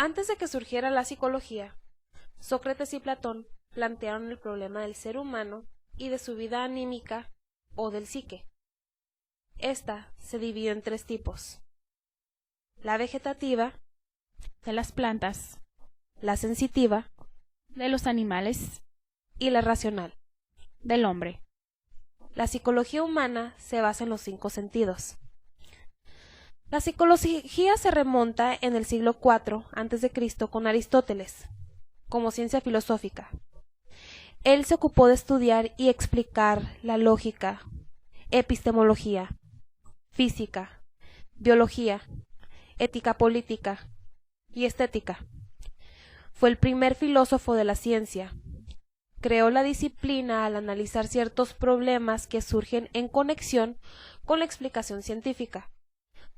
Antes de que surgiera la psicología, Sócrates y Platón plantearon el problema del ser humano y de su vida anímica o del psique. Esta se dividió en tres tipos: la vegetativa, de las plantas, la sensitiva de los animales, y la racional. del hombre. La psicología humana se basa en los 5 sentidos. La psicología se remonta en el siglo IV a.C. con Aristóteles, como ciencia filosófica. Él se ocupó de estudiar y explicar la lógica, epistemología, física, biología, ética política y estética. Fue el primer filósofo de la ciencia. Creó la disciplina al analizar ciertos problemas que surgen en conexión con la explicación científica.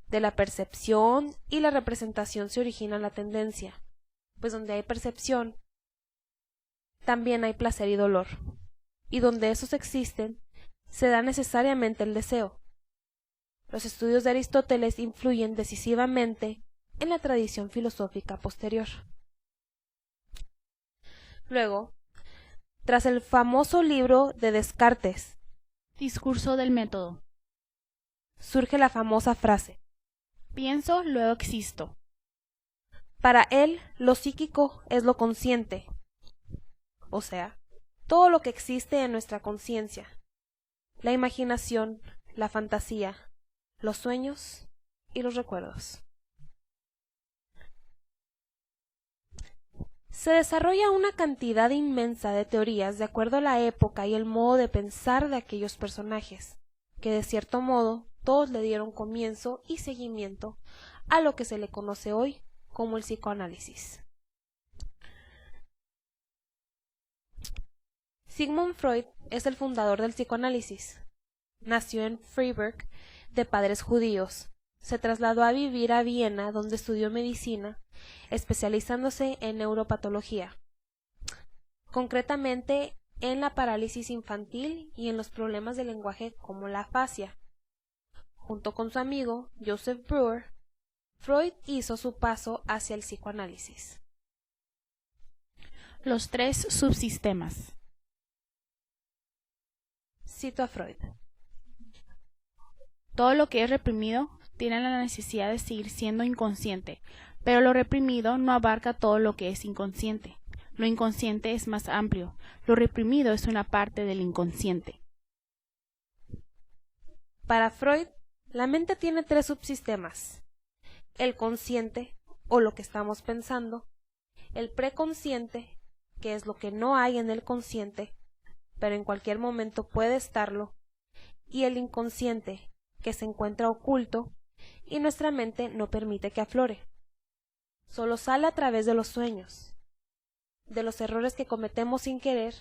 De la percepción y la representación se origina la tendencia, pues donde hay percepción, también hay placer y dolor, y donde esos existen, se da necesariamente el deseo. Los estudios de Aristóteles influyen decisivamente en la tradición filosófica posterior. Luego, tras el famoso libro de Descartes, Discurso del método. surge la famosa frase: Pienso, luego existo. para él, lo psíquico es lo consciente, o sea, todo lo que existe en nuestra conciencia, la imaginación, la fantasía, los sueños y los recuerdos. Se desarrolla una cantidad inmensa de teorías de acuerdo a la época y el modo de pensar de aquellos personajes, que de cierto modo todos le dieron comienzo y seguimiento a lo que se le conoce hoy como el psicoanálisis. Sigmund Freud es el fundador del psicoanálisis. Nació en Freiburg de padres judíos. Se trasladó a vivir a Viena, donde estudió medicina, especializándose en neuropatología, concretamente en la parálisis infantil y en los problemas del lenguaje como la afasia. Junto con su amigo Joseph Breuer, Freud hizo su paso hacia el psicoanálisis. Los 3 subsistemas. Cito a Freud. Todo lo que es reprimido tiene la necesidad de seguir siendo inconsciente, pero lo reprimido no abarca todo lo que es inconsciente. Lo inconsciente es más amplio, lo reprimido es una parte del inconsciente. Para Freud, la mente tiene 3 subsistemas: el consciente, o lo que estamos pensando; el preconsciente, que es lo que no hay en el consciente, pero en cualquier momento puede estarlo; y el inconsciente, que se encuentra oculto y nuestra mente no permite que aflore. Solo sale a través de los sueños, de los errores que cometemos sin querer,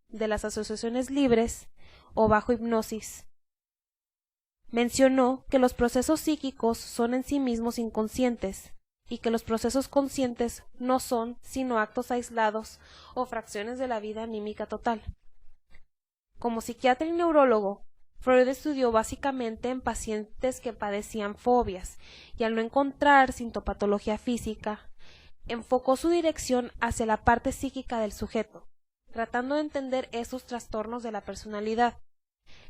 de las asociaciones libres o bajo hipnosis. Mencionó que los procesos psíquicos son en sí mismos inconscientes y que los procesos conscientes no son sino actos aislados o fracciones de la vida anímica total. Como psiquiatra y neurólogo, Freud estudió básicamente en pacientes que padecían fobias y al no encontrar sintomatología física, enfocó su dirección hacia la parte psíquica del sujeto, tratando de entender esos trastornos de la personalidad.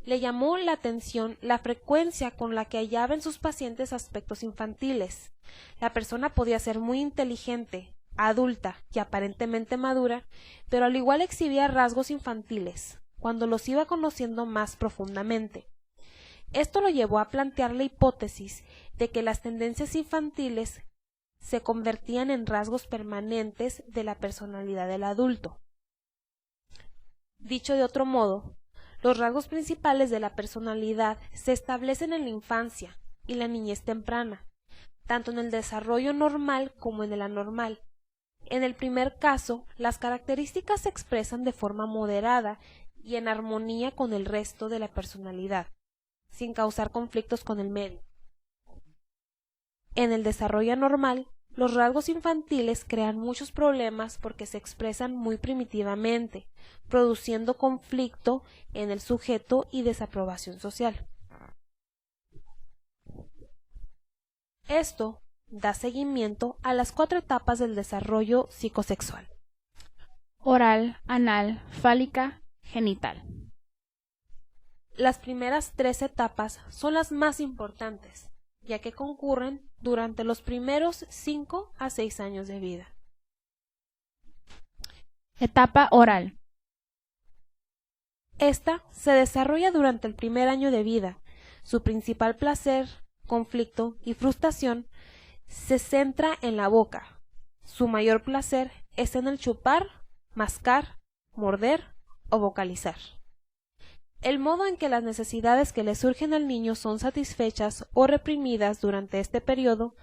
Le llamó la atención la frecuencia con la que hallaba en sus pacientes aspectos infantiles. La persona podía ser muy inteligente, adulta y aparentemente madura, pero al igual exhibía rasgos infantiles cuando los iba conociendo más profundamente. Esto lo llevó a plantear la hipótesis de que las tendencias infantiles se convertían en rasgos permanentes de la personalidad del adulto. Dicho de otro modo, los rasgos principales de la personalidad se establecen en la infancia y la niñez temprana, tanto en el desarrollo normal como en el anormal. En el primer caso, las características se expresan de forma moderada y en armonía con el resto de la personalidad, sin causar conflictos con el medio. En el desarrollo anormal, los rasgos infantiles crean muchos problemas porque se expresan muy primitivamente, produciendo conflicto en el sujeto y desaprobación social. Esto da seguimiento a las 4 etapas del desarrollo psicosexual: oral, anal, fálica, genital. Las primeras 3 etapas son las más importantes, ya que concurren durante los primeros 5 a 6 años de vida. Etapa oral. Esta se desarrolla durante el primer año de vida. Su principal placer, conflicto y frustración se centra en la boca. Su mayor placer es en el chupar, mascar, morder o vocalizar. El modo en que las necesidades que le surgen al niño son satisfechas o reprimidas durante este periodo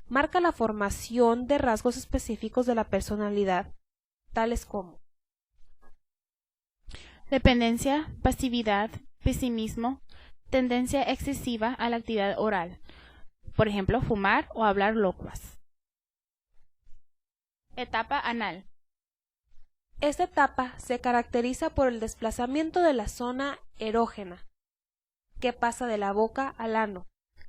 marca la formación de rasgos específicos de la personalidad, tales como dependencia, pasividad, pesimismo, tendencia excesiva a la actividad oral, por ejemplo, fumar o hablar locuaz. Etapa anal. Esta etapa se caracteriza por el desplazamiento de la zona erógena, que pasa de la boca al ano.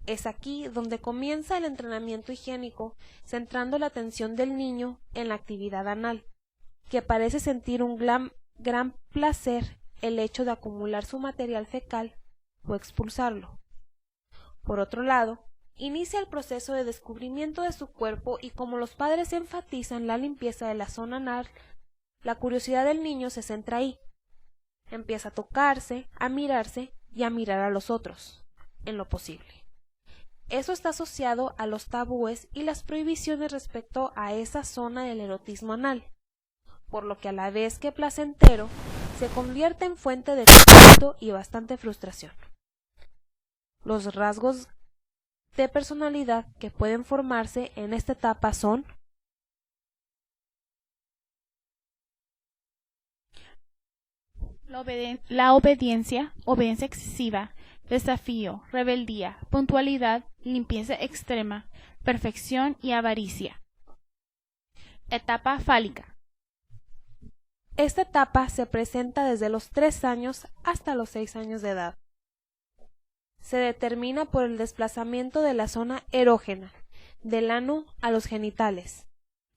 Es aquí donde comienza el entrenamiento higiénico, centrando la atención del niño en la actividad anal, que parece sentir un gran placer el hecho de acumular su material fecal o expulsarlo. Por otro lado, inicia el proceso de descubrimiento de su cuerpo y como los padres enfatizan la limpieza de la zona anal, la curiosidad del niño se centra ahí. Empieza a tocarse, a mirarse y a mirar a los otros, en lo posible. Eso está asociado a los tabúes y las prohibiciones respecto a esa zona del erotismo anal, por lo que a la vez que placentero, se convierte en fuente de conflicto y bastante frustración. Los rasgos de personalidad que pueden formarse en esta etapa son la obediencia excesiva, desafío, rebeldía, puntualidad, limpieza extrema, perfección y avaricia. Etapa fálica. Esta etapa se presenta desde los 3 años hasta los 6 años de edad. Se determina por el desplazamiento de la zona erógena, del ano a los genitales.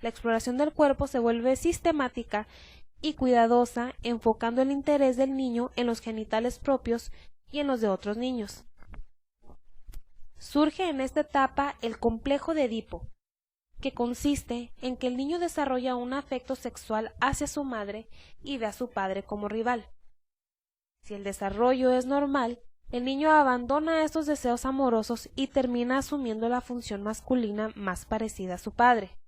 La exploración del cuerpo se vuelve sistemática y cuidadosa, enfocando el interés del niño en los genitales propios y en los de otros niños. Surge en esta etapa el complejo de Edipo, que consiste en que el niño desarrolla un afecto sexual hacia su madre y ve a su padre como rival. Si el desarrollo es normal, el niño abandona estos deseos amorosos y termina asumiendo la función masculina más parecida a su padre.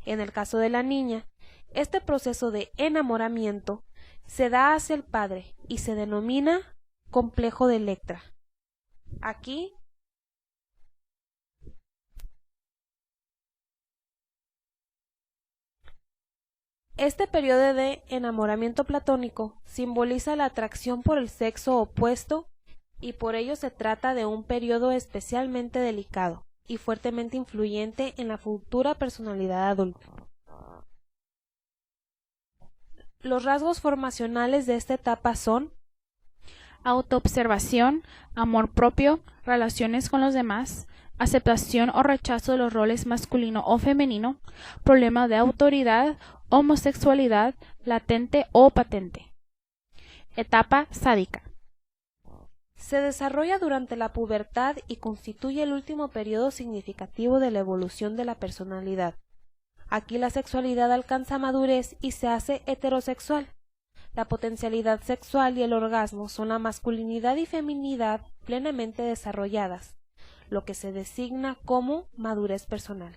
En el caso de la niña, este proceso de enamoramiento se da hacia el padre y se denomina complejo de Electra. Aquí este periodo de enamoramiento platónico simboliza la atracción por el sexo opuesto y por ello se trata de un periodo especialmente delicado y fuertemente influyente en la futura personalidad adulta. Los rasgos formacionales de esta etapa son autoobservación, amor propio, relaciones con los demás, aceptación o rechazo de los roles masculino o femenino, problema de autoridad, homosexualidad, latente o patente. Etapa sádica. Se desarrolla durante la pubertad y constituye el último periodo significativo de la evolución de la personalidad. Aquí la sexualidad alcanza madurez y se hace heterosexual. La potencialidad sexual y el orgasmo son la masculinidad y feminidad plenamente desarrolladas, lo que se designa como madurez personal.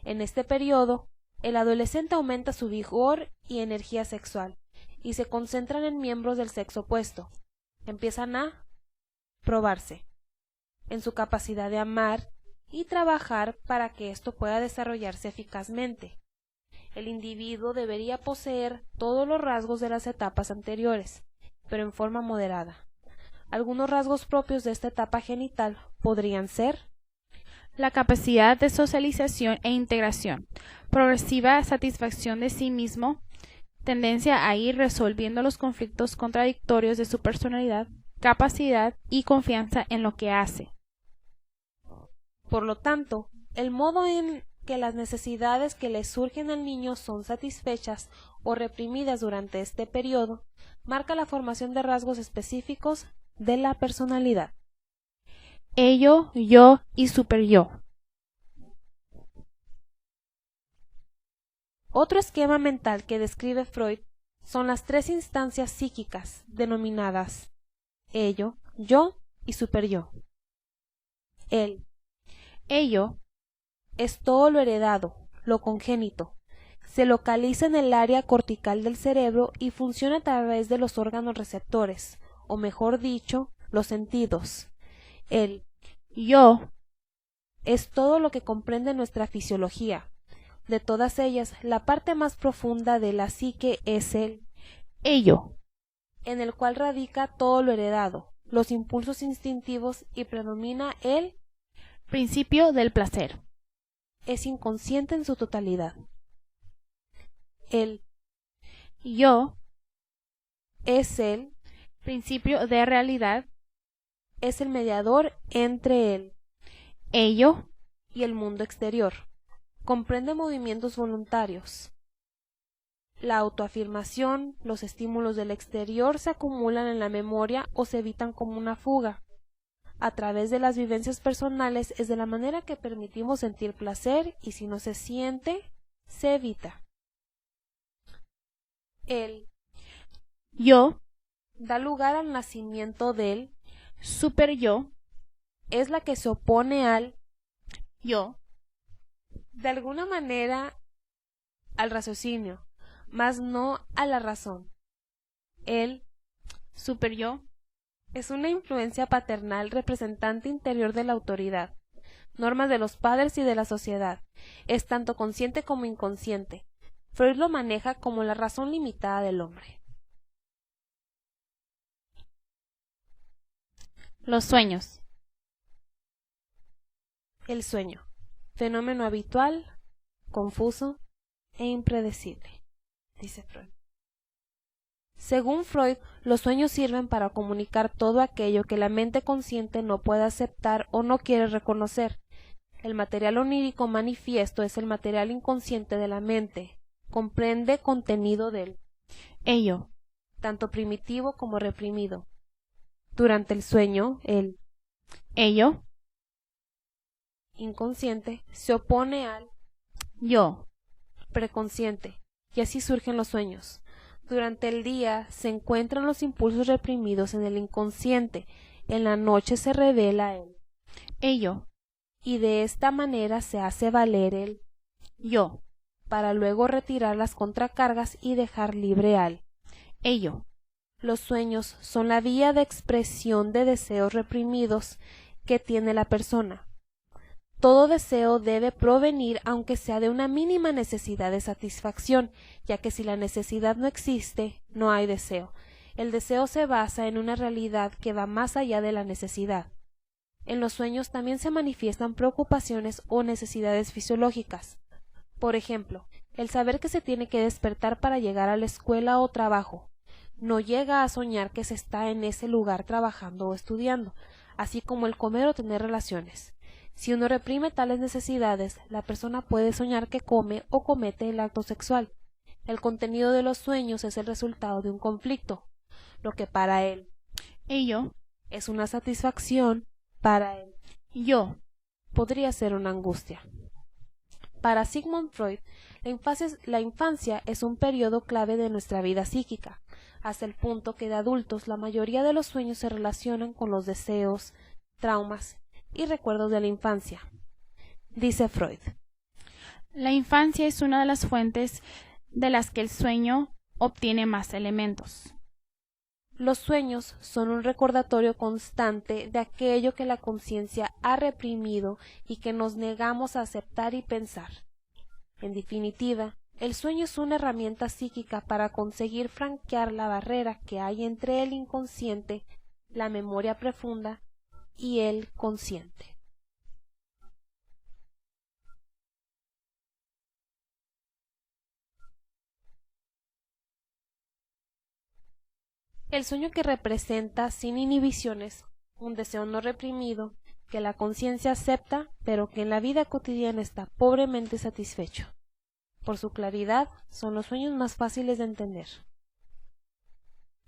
En este periodo, el adolescente aumenta su vigor y energía sexual, y se concentran en miembros del sexo opuesto. Empiezan a probarse en su capacidad de amar y trabajar para que esto pueda desarrollarse eficazmente. El individuo debería poseer todos los rasgos de las etapas anteriores, pero en forma moderada. Algunos rasgos propios de esta etapa genital podrían ser la capacidad de socialización e integración, progresiva satisfacción de sí mismo, tendencia a ir resolviendo los conflictos contradictorios de su personalidad, capacidad y confianza en lo que hace. Por lo tanto, El modo en que las necesidades que le surgen al niño son satisfechas o reprimidas durante este periodo marca la formación de rasgos específicos de la personalidad. Ello, yo y superyo. Otro esquema mental que describe Freud son las tres instancias psíquicas denominadas ello, yo y superyo. El Ello es todo lo heredado, lo congénito. Se localiza en el área cortical del cerebro y funciona a través de los órganos receptores, o mejor dicho, los sentidos. El yo es todo lo que comprende nuestra fisiología. De todas ellas, la parte más profunda de la psique es el ello. en el cual radica todo lo heredado, los impulsos instintivos y predomina el Principio del placer. es inconsciente en su totalidad. El Yo, es el principio de realidad. es el mediador entre él Ello, y el mundo exterior. Comprende movimientos voluntarios. La autoafirmación, los estímulos del exterior se acumulan en la memoria o se evitan como una fuga. A través de las vivencias personales es de la manera que permitimos sentir placer y si no se siente, se evita. El yo, da lugar al nacimiento del superyo, es la que se opone al yo, de alguna manera al raciocinio, mas no a la razón. El superyo, es una influencia paternal representante interior de la autoridad, normas de los padres y de la sociedad. Es tanto consciente como inconsciente. Freud lo maneja como la razón limitada del hombre. los sueños. El sueño, fenómeno habitual, confuso e impredecible, dice Freud. Según Freud, los sueños sirven para comunicar todo aquello que la mente consciente no puede aceptar o no quiere reconocer. El material onírico manifiesto es el material inconsciente de la mente. Comprende contenido del Ello, tanto primitivo como reprimido. Durante el sueño, el ello, inconsciente se opone al yo, preconsciente, y así surgen los sueños. Durante el día se encuentran los impulsos reprimidos en el inconsciente, en la noche se revela él, ello, y de esta manera se hace valer el yo, para luego retirar las contracargas y dejar libre al. ello, Los sueños son la vía de expresión de deseos reprimidos que tiene la persona. Todo deseo debe provenir aunque sea de una mínima necesidad de satisfacción, ya que si la necesidad no existe, no hay deseo. El deseo se basa en una realidad que va más allá de la necesidad. En los sueños también se manifiestan preocupaciones o necesidades fisiológicas. Por ejemplo, el saber que se tiene que despertar para llegar a la escuela o trabajo. No llega a soñar que se está en ese lugar trabajando o estudiando, así como el comer o tener relaciones. Si uno reprime tales necesidades, la persona puede soñar que come o comete el acto sexual. El contenido de los sueños es el resultado de un conflicto. Lo que para él ello, es una satisfacción, para él yo, podría ser una angustia. Para Sigmund Freud, la infancia es un periodo clave de nuestra vida psíquica, hasta el punto que de adultos la mayoría de los sueños se relacionan con los deseos, traumas y recuerdos de la infancia. Dice Freud, la infancia es una de las fuentes de las que el sueño obtiene más elementos. los sueños son un recordatorio constante de aquello que la conciencia ha reprimido y que nos negamos a aceptar y pensar. En definitiva, el sueño es una herramienta psíquica para conseguir franquear la barrera que hay entre el inconsciente, la memoria profunda y el consciente. El sueño que representa sin inhibiciones un deseo no reprimido que la conciencia acepta, pero que en la vida cotidiana está pobremente satisfecho. Por su claridad, son los sueños más fáciles de entender.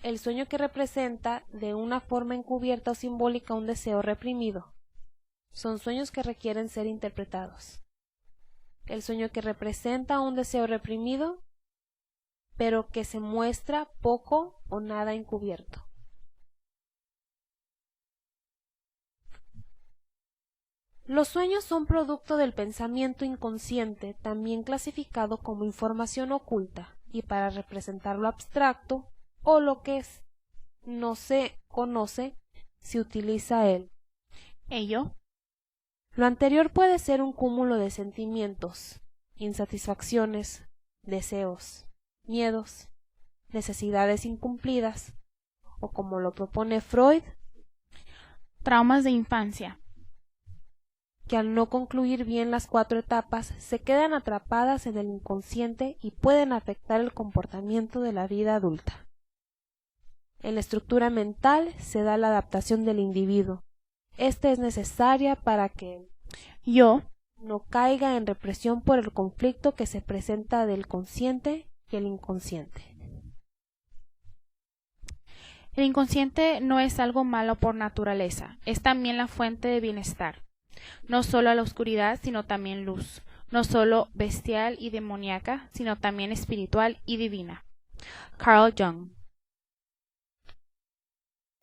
El sueño que representa de una forma encubierta o simbólica un deseo reprimido. Son sueños que requieren ser interpretados. El sueño que representa un deseo reprimido, pero que se muestra poco o nada encubierto. Los sueños son producto del pensamiento inconsciente, también clasificado como información oculta, y para representar lo abstracto o lo que no se conoce, se utiliza el ello. Lo anterior puede ser un cúmulo de sentimientos, insatisfacciones, deseos, miedos, necesidades incumplidas, o como lo propone Freud, traumas de infancia, que al no concluir bien las 4 etapas se quedan atrapadas en el inconsciente y pueden afectar el comportamiento de la vida adulta. En la estructura mental se da la adaptación del individuo. Esta es necesaria para que el yo no caiga en represión por el conflicto que se presenta del consciente y el inconsciente. El inconsciente no es algo malo por naturaleza, es también la fuente de bienestar. No solo a la oscuridad, sino también luz. No solo bestial y demoníaca, sino también espiritual y divina. Carl Jung.